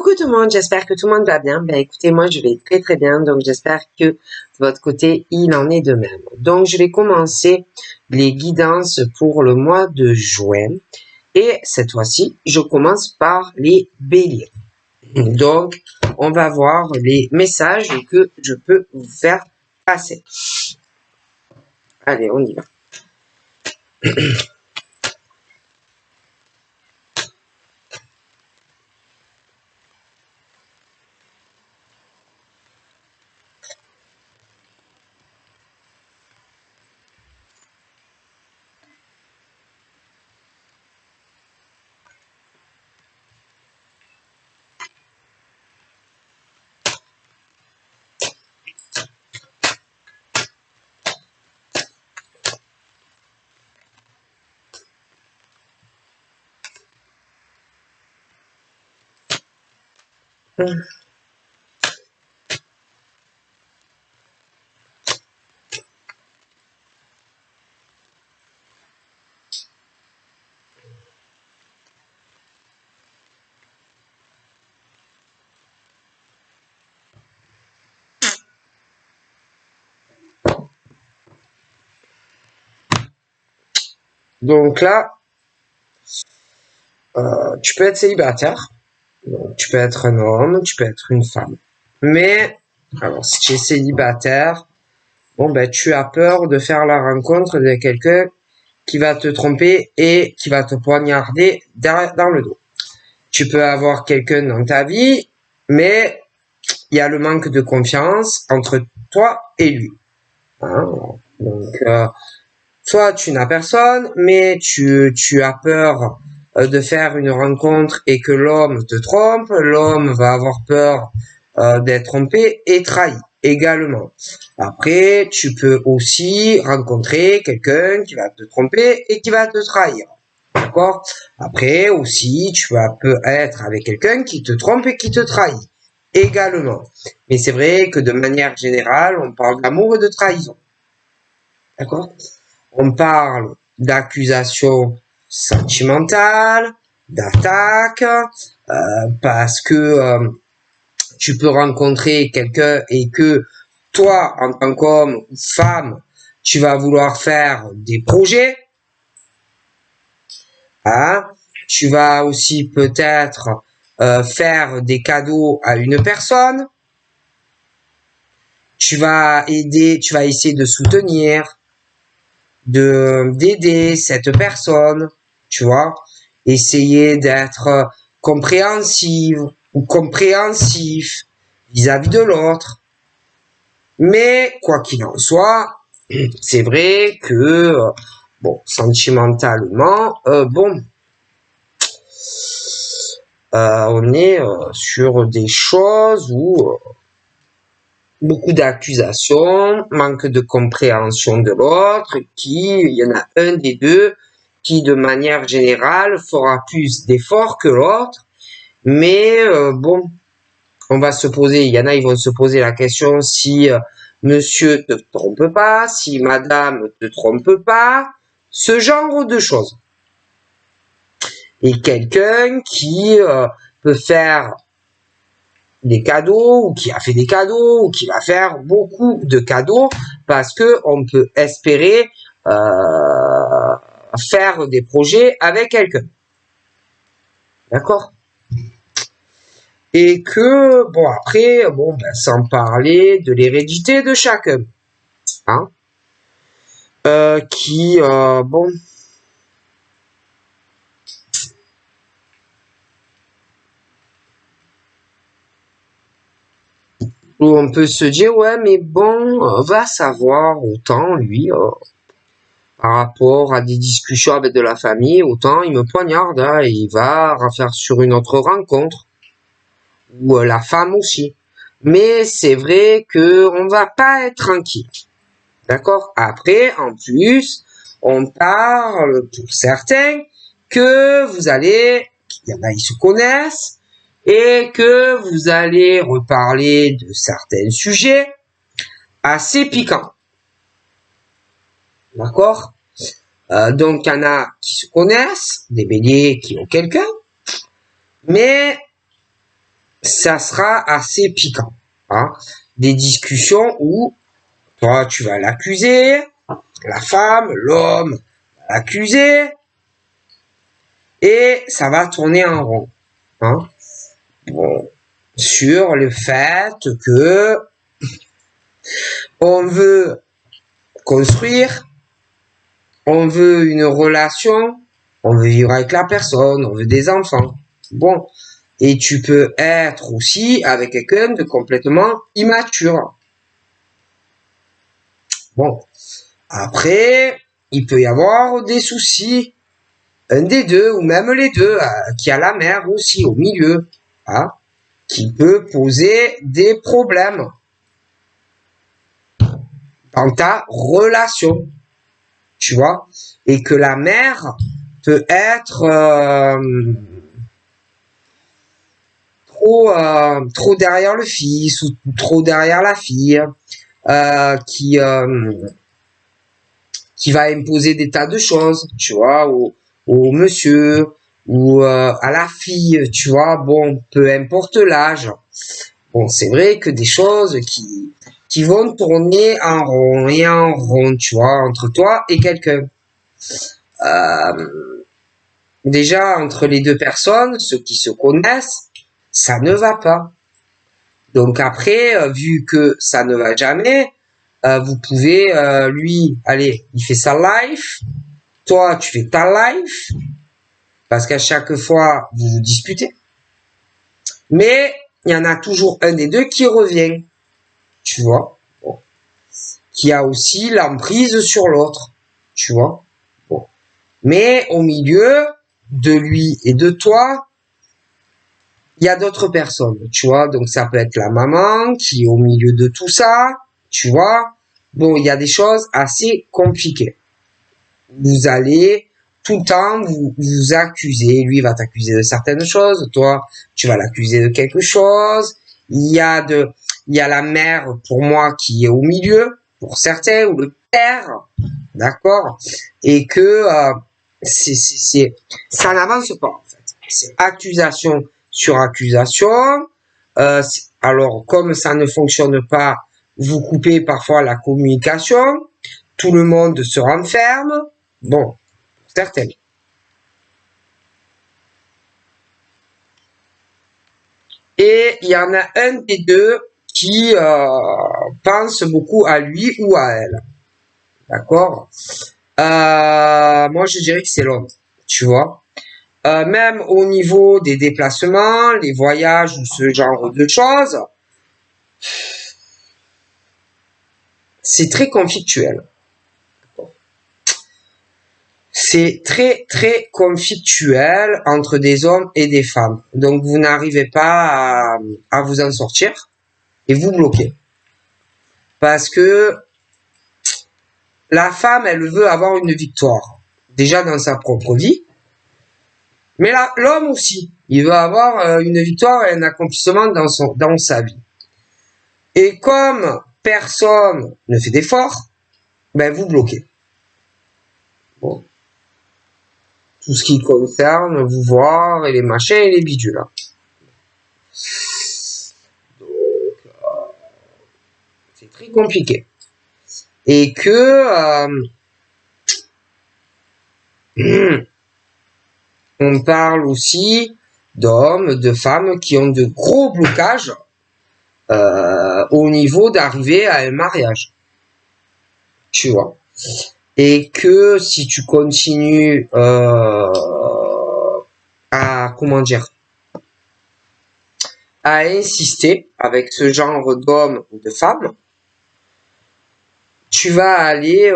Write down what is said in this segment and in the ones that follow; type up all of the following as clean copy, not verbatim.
Coucou tout le monde, j'espère que tout le monde va bien. Ben écoutez, moi je vais très très bien, donc j'espère que de votre côté il en est de même. Donc je vais commencer les guidances pour le mois de juin et cette fois-ci je commence par les béliers. Donc on va voir les messages que je peux vous faire passer. Allez, on y va. Donc là, tu peux être célibataire, donc, tu peux être un homme, tu peux être une femme. Mais, alors si tu es célibataire, bon ben tu as peur de faire la rencontre de quelqu'un qui va te tromper et qui va te poignarder dans le dos. Tu peux avoir quelqu'un dans ta vie, mais il y a le manque de confiance entre toi et lui. Hein, donc, soit tu n'as personne, mais tu as peur de faire une rencontre et que l'homme te trompe, l'homme va avoir peur d'être trompé et trahi également. Après, tu peux aussi rencontrer quelqu'un qui va te tromper et qui va te trahir. D'accord? Après aussi, peux être avec quelqu'un qui te trompe et qui te trahit également. Mais c'est vrai que de manière générale, on parle d'amour et de trahison. D'accord? On parle d'accusations sentimentales, d'attaques, parce que tu peux rencontrer quelqu'un et que toi, en tant qu'homme ou femme, tu vas vouloir faire des projets. Hein? Tu vas aussi peut-être faire des cadeaux à une personne. Tu vas essayer de soutenir, d'aider cette personne, tu vois, essayer d'être compréhensive ou compréhensif vis-à-vis de l'autre. Mais quoi qu'il en soit, c'est vrai que bon, sentimentalement, on est sur des choses où beaucoup d'accusations, manque de compréhension de l'autre, il y en a un des deux qui, de manière générale, fera plus d'efforts que l'autre. Mais bon, on va se poser, il y en a, ils vont se poser la question si monsieur te trompe pas, si madame te trompe pas, ce genre de choses. Et quelqu'un qui peut faire des cadeaux, ou qui a fait des cadeaux, ou qui va faire beaucoup de cadeaux, parce que on peut espérer faire des projets avec quelqu'un. D'accord? Et que, bon, après, bon, ben, sans parler de l'hérédité de chacun. Hein? Bon, où on peut se dire, ouais, mais bon, va savoir, autant lui, par rapport à des discussions avec de la famille, autant il me poignarde, hein, et il va refaire sur une autre rencontre, ou la femme aussi. Mais c'est vrai que on va pas être tranquille. D'accord? Après, en plus, on parle pour certains que il y en a, ils se connaissent, et que vous allez reparler de certains sujets assez piquants. D'accord? Donc, il y en a qui se connaissent, des béliers qui ont quelqu'un, mais ça sera assez piquant. Hein. Des discussions où toi, tu vas l'accuser, la femme, l'homme va l'accuser, et ça va tourner en rond. Hein. Bon, sur le fait que on veut construire, on veut une relation, on veut vivre avec la personne, on veut des enfants. Bon, et tu peux être aussi avec quelqu'un de complètement immature. Bon, après, il peut y avoir des soucis, un des deux ou même les deux, qui a la mère aussi au milieu, hein, qui peut poser des problèmes dans ta relation, tu vois, et que la mère peut être trop derrière le fils ou trop derrière la fille, qui va imposer des tas de choses, tu vois, au monsieur ou à la fille, tu vois, bon, peu importe l'âge. Bon, c'est vrai que des choses qui vont tourner en rond et en rond, tu vois, entre toi et quelqu'un. Déjà, entre les deux personnes, ceux qui se connaissent, ça ne va pas. Donc après, vu que ça ne va jamais, vous pouvez, lui, allez, il fait sa life, toi, tu fais ta life, parce qu'à chaque fois, vous vous disputez. Mais il y en a toujours un des deux qui revient, tu vois, bon. Qui a aussi l'emprise sur l'autre, tu vois. Bon. Mais au milieu de lui et de toi, il y a d'autres personnes, tu vois. Donc ça peut être la maman qui est au milieu de tout ça, tu vois. Bon, il y a des choses assez compliquées. Vous allez tout le temps vous accuser. Lui va t'accuser de certaines choses, toi tu vas l'accuser de quelque chose. Il y a la mère pour moi qui est au milieu pour certains, ou le père, d'accord, et que ça n'avance pas en fait. C'est accusation sur accusation. Alors comme ça ne fonctionne pas, vous coupez parfois la communication. Tout le monde se renferme. Bon, certaines. Et il y en a un des deux qui pense beaucoup à lui ou à elle. D'accord. Moi, je dirais que c'est l'homme, tu vois. Même au niveau des déplacements, les voyages ou ce genre de choses, c'est très conflictuel. C'est très très conflictuel entre des hommes et des femmes. Donc vous n'arrivez pas à vous en sortir et vous bloquez. Parce que la femme, elle veut avoir une victoire. Déjà dans sa propre vie. Mais l'homme aussi. Il veut avoir une victoire et un accomplissement dans sa vie. Et comme personne ne fait d'effort, ben vous bloquez. Bon. Tout ce qui concerne vous voir et les machins et les bidules. Donc, c'est très compliqué. Et que on parle aussi d'hommes, de femmes qui ont de gros blocages au niveau d'arriver à un mariage. Tu vois. Et que si tu continues à insister avec ce genre d'homme ou de femme, tu vas aller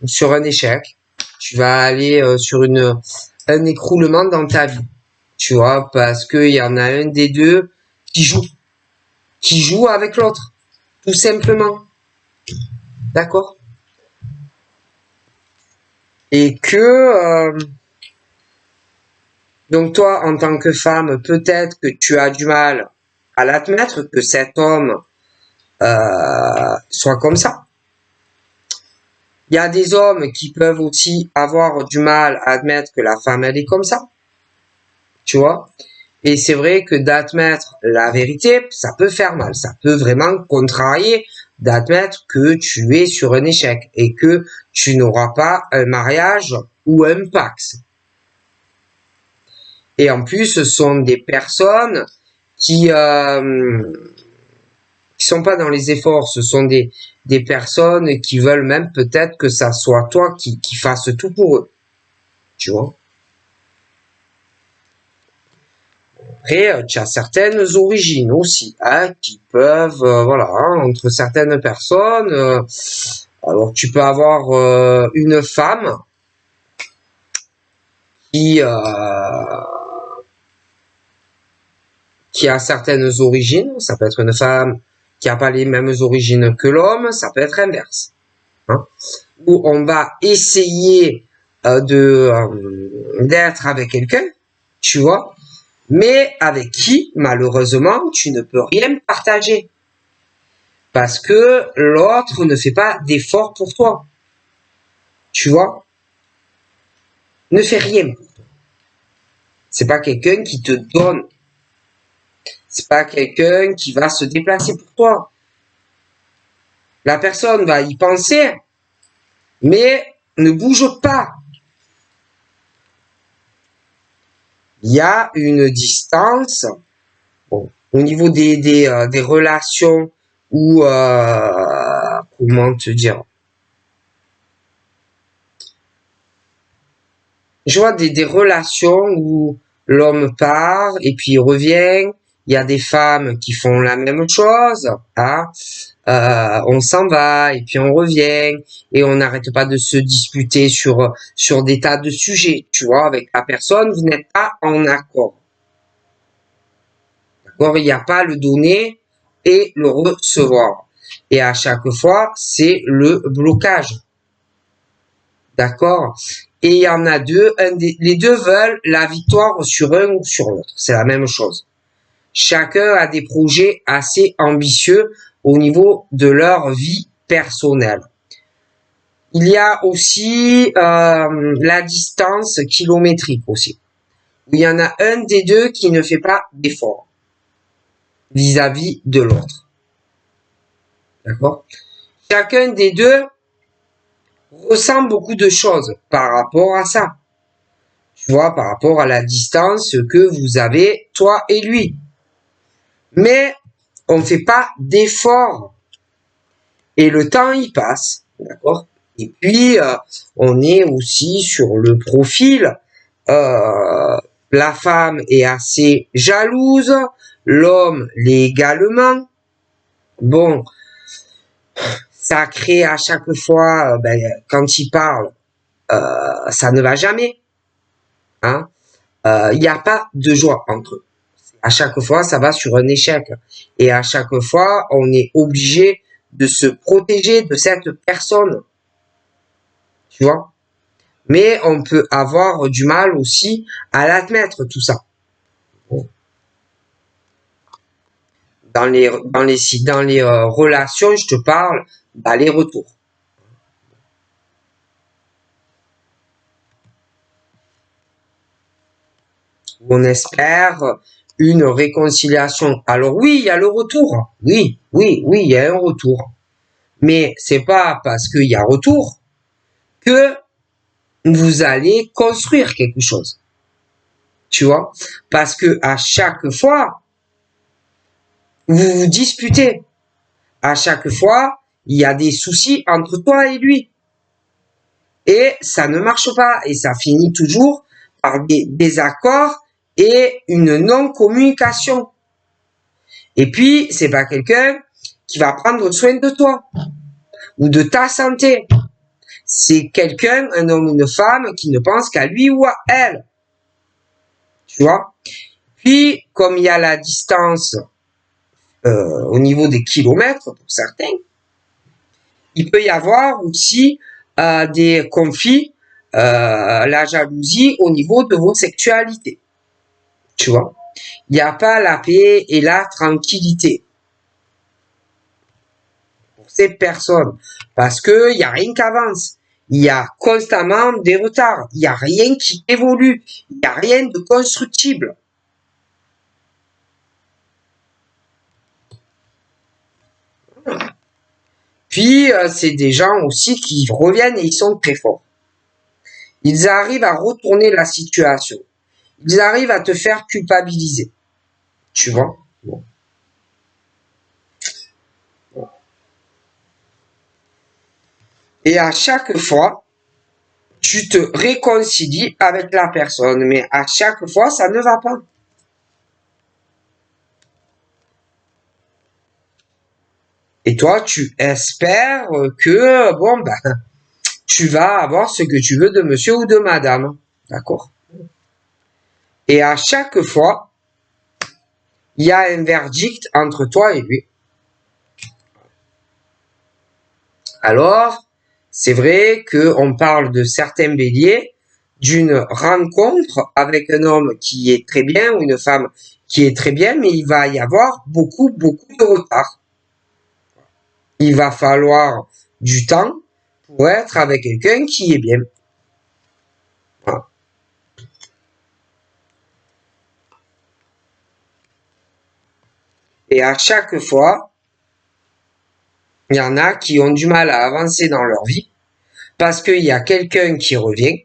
sur un échec, tu vas aller sur un écroulement dans ta vie, tu vois, parce qu'il y en a un des deux qui joue avec l'autre, tout simplement, d'accord. Et que donc toi, en tant que femme, peut-être que tu as du mal à l'admettre que cet homme soit comme ça. Il y a des hommes qui peuvent aussi avoir du mal à admettre que la femme, elle est comme ça. Tu vois? Et c'est vrai que d'admettre la vérité, ça peut faire mal. Ça peut vraiment contrarier d'admettre que tu es sur un échec et que tu n'auras pas un mariage ou un Pacs. Et en plus, ce sont des personnes qui sont pas dans les efforts. Ce sont des personnes qui veulent même peut-être que ça soit toi qui fasse tout pour eux. Tu vois? Après, tu as certaines origines aussi, hein, qui peuvent, voilà, hein, entre certaines personnes. Alors, tu peux avoir une femme qui qui a certaines origines. Ça peut être une femme qui a pas les mêmes origines que l'homme. Ça peut être inverse, hein, où on va essayer d'être avec quelqu'un, tu vois, mais avec qui, malheureusement, tu ne peux rien partager. Parce que l'autre ne fait pas d'effort pour toi. Tu vois? Ne fait rien pour toi. C'est pas quelqu'un qui te donne. C'est pas quelqu'un qui va se déplacer pour toi. La personne va y penser, mais ne bouge pas. Il y a une distance, bon, au niveau des relations ou comment te dire, je vois des relations où l'homme part et puis il revient. Il y a des femmes qui font la même chose, hein. On s'en va et puis on revient et on n'arrête pas de se disputer sur des tas de sujets, tu vois, avec la personne, vous n'êtes pas en accord. D'accord? Il n'y a pas le donner et le recevoir. Et à chaque fois, c'est le blocage. D'accord? Et il y en a deux, les deux veulent la victoire sur un ou sur l'autre. C'est la même chose. Chacun a des projets assez ambitieux au niveau de leur vie personnelle. Il y a aussi la distance kilométrique aussi. Il y en a un des deux qui ne fait pas d'effort vis-à-vis de l'autre. D'accord? Chacun des deux ressent beaucoup de choses par rapport à ça. Tu vois, par rapport à la distance que vous avez, toi et lui. Mais on ne fait pas d'effort. Et le temps, il passe. D'accord? Et puis, on est aussi sur le profil. La femme est assez jalouse. L'homme l'est également. Bon, ça crée à chaque fois, quand il parle, ça ne va jamais. Hein? Il n'y a pas de joie entre eux. À chaque fois, ça va sur un échec. Et à chaque fois, on est obligé de se protéger de cette personne. Tu vois? Mais on peut avoir du mal aussi à l'admettre, tout ça. Dans les relations, je te parle d'aller-retour. On espère une réconciliation. Alors oui, il y a le retour. Oui, oui, oui, il y a un retour. Mais c'est pas parce qu'il y a retour que vous allez construire quelque chose. Tu vois? Parce que à chaque fois, vous vous disputez. À chaque fois, il y a des soucis entre toi et lui. Et ça ne marche pas. Et ça finit toujours par des désaccords et une non-communication. Et puis, c'est pas quelqu'un qui va prendre soin de toi ou de ta santé. C'est quelqu'un, un homme ou une femme, qui ne pense qu'à lui ou à elle. Tu vois? Puis, comme il y a la distance au niveau des kilomètres pour certains, il peut y avoir aussi des conflits, la jalousie au niveau de vos sexualités. Tu vois? Il n'y a pas la paix et la tranquillité pour ces personnes parce que il y a rien qui avance. Il y a constamment des retards. Il y a rien qui évolue. Il y a rien de constructible. Puis, c'est des gens aussi qui reviennent et ils sont très forts. Ils arrivent à retourner la situation. Ils arrivent à te faire culpabiliser. Tu vois? Bon. Et à chaque fois, tu te réconcilies avec la personne, mais à chaque fois, ça ne va pas. Et toi, tu espères que, bon, ben, tu vas avoir ce que tu veux de monsieur ou de madame. D'accord? Et à chaque fois, il y a un verdict entre toi et lui. Alors, c'est vrai qu'on parle de certains béliers, d'une rencontre avec un homme qui est très bien ou une femme qui est très bien, mais il va y avoir beaucoup de retard. Il va falloir du temps pour être avec quelqu'un qui est bien. Voilà. Et à chaque fois, il y en a qui ont du mal à avancer dans leur vie parce qu'il y a quelqu'un qui revient,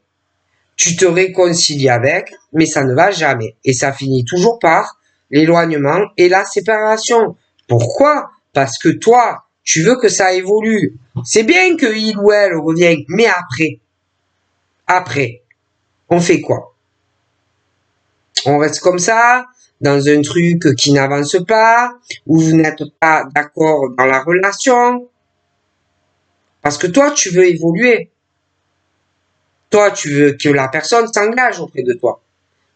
tu te réconcilies avec, mais ça ne va jamais. Et ça finit toujours par l'éloignement et la séparation. Pourquoi? Parce que toi, tu veux que ça évolue. C'est bien que il ou elle revienne, mais après, on fait quoi? On reste comme ça, dans un truc qui n'avance pas, où vous n'êtes pas d'accord dans la relation. Parce que toi, tu veux évoluer. Toi, tu veux que la personne s'engage auprès de toi.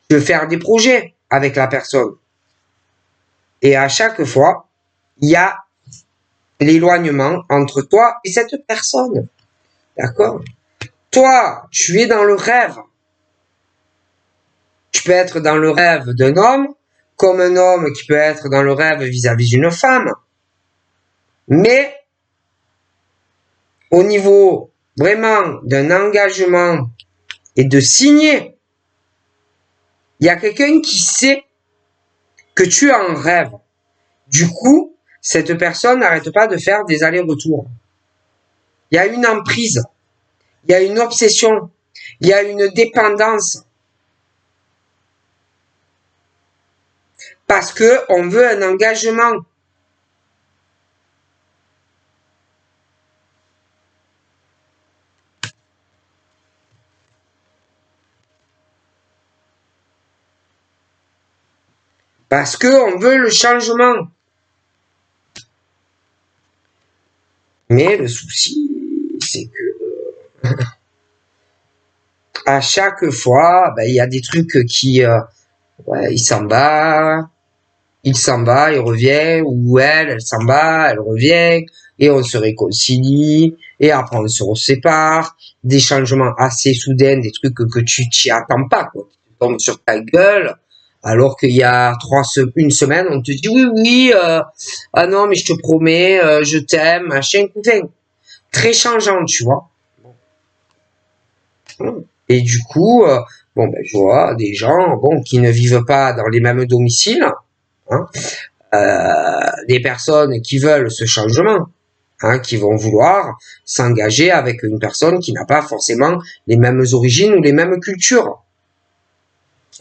Tu veux faire des projets avec la personne. Et à chaque fois, il y a l'éloignement entre toi et cette personne. D'accord? Toi, tu es dans le rêve. Tu peux être dans le rêve d'un homme, comme un homme qui peut être dans le rêve vis-à-vis d'une femme. Mais, au niveau vraiment d'un engagement et de signer, il y a quelqu'un qui sait que tu es en rêve. Du coup, cette personne n'arrête pas de faire des allers-retours. Il y a une emprise, il y a une obsession, il y a une dépendance. Parce que on veut un engagement. Parce que on veut le changement. Mais le souci, c'est que à chaque fois, il y a des trucs qui, ouais, il s'en va, il revient, ou elle s'en va, elle revient, et on se réconcilie, et après on se sépare, des changements assez soudains, des trucs que tu t'y attends pas, quoi. Tu tombes sur ta gueule, alors qu'il y a une semaine, on te dit oui, ah non, mais je te promets, je t'aime, machin, cousin. Très changeant, tu vois. Et du coup, je vois des gens, qui ne vivent pas dans les mêmes domiciles, hein, des personnes qui veulent ce changement, hein, qui vont vouloir s'engager avec une personne qui n'a pas forcément les mêmes origines ou les mêmes cultures.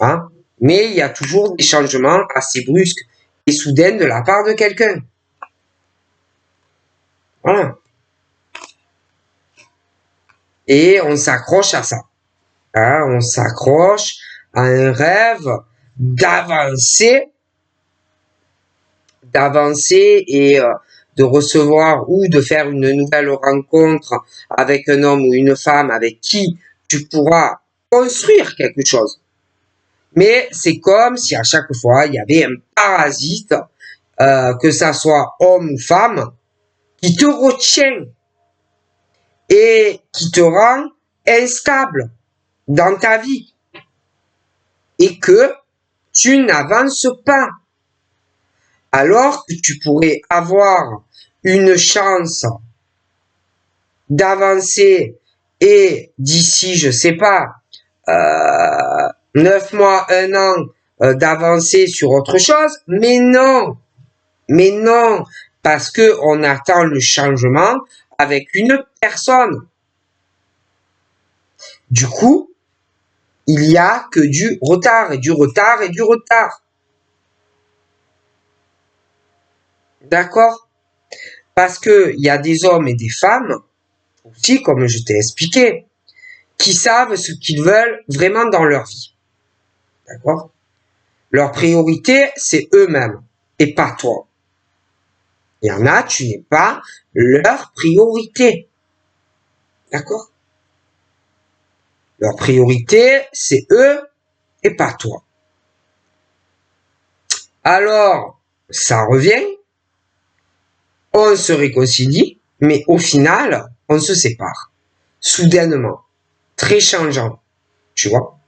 Hein. Mais il y a toujours des changements assez brusques et soudains de la part de quelqu'un. Voilà. Et on s'accroche à ça. Hein, on s'accroche à un rêve d'avancer et de recevoir ou de faire une nouvelle rencontre avec un homme ou une femme avec qui tu pourras construire quelque chose. Mais c'est comme si à chaque fois il y avait un parasite, que ça soit homme ou femme, qui te retient et qui te rend instable dans ta vie et que tu n'avances pas. Alors que tu pourrais avoir une chance d'avancer et d'ici, je sais pas, 9 mois, 1 an, d'avancer sur autre chose, mais non, parce que on attend le changement avec une personne. Du coup, il y a que du retard et du retard et du retard. D'accord? Parce que il y a des hommes et des femmes, aussi, comme je t'ai expliqué, qui savent ce qu'ils veulent vraiment dans leur vie. D'accord? Leur priorité, c'est eux-mêmes et pas toi. Il y en a, tu n'es pas leur priorité. D'accord? Leur priorité, c'est eux et pas toi. Alors, ça revient, on se réconcilie, mais au final, on se sépare. Soudainement. Très changeant. Tu vois?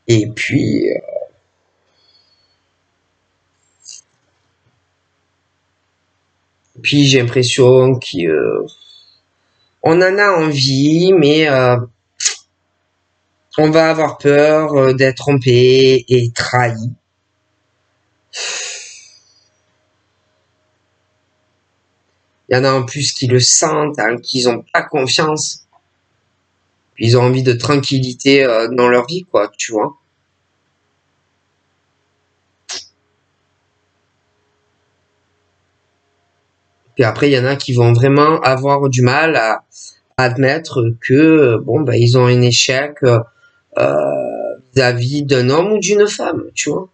Et puis j'ai l'impression qu'on en a envie, mais on va avoir peur d'être trompé et trahi. Il y en a en plus qui le sentent, hein, qui n'ont pas confiance. Ils ont envie de tranquillité dans leur vie, quoi, tu vois. Puis après, il y en a qui vont vraiment avoir du mal à admettre que bon, ben, ils ont un échec vis-à-vis d'un homme ou d'une femme, tu vois.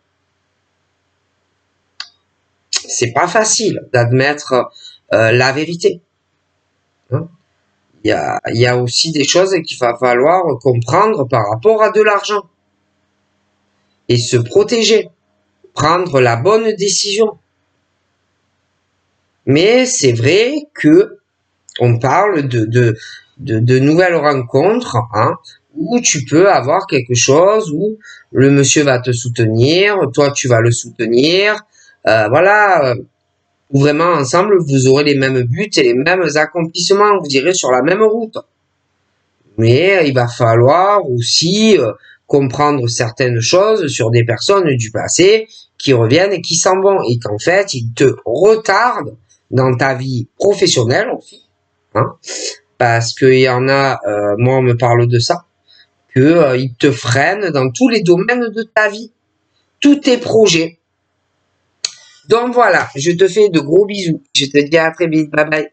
C'est pas facile d'admettre la vérité. Hein. Il y a aussi des choses qu'il va falloir comprendre par rapport à de l'argent et se protéger, prendre la bonne décision. Mais c'est vrai que on parle de nouvelles rencontres, hein, où tu peux avoir quelque chose où le monsieur va te soutenir, toi tu vas le soutenir, voilà, où vraiment ensemble vous aurez les mêmes buts et les mêmes accomplissements, vous irez sur la même route. Mais il va falloir aussi comprendre certaines choses sur des personnes du passé qui reviennent et qui s'en vont et qu'en fait ils te retardent dans ta vie professionnelle aussi, hein, parce qu'il y en a, moi on me parle de ça, que ils te freinent dans tous les domaines de ta vie, tous tes projets. Donc voilà, je te fais de gros bisous, je te dis à très vite, bye bye.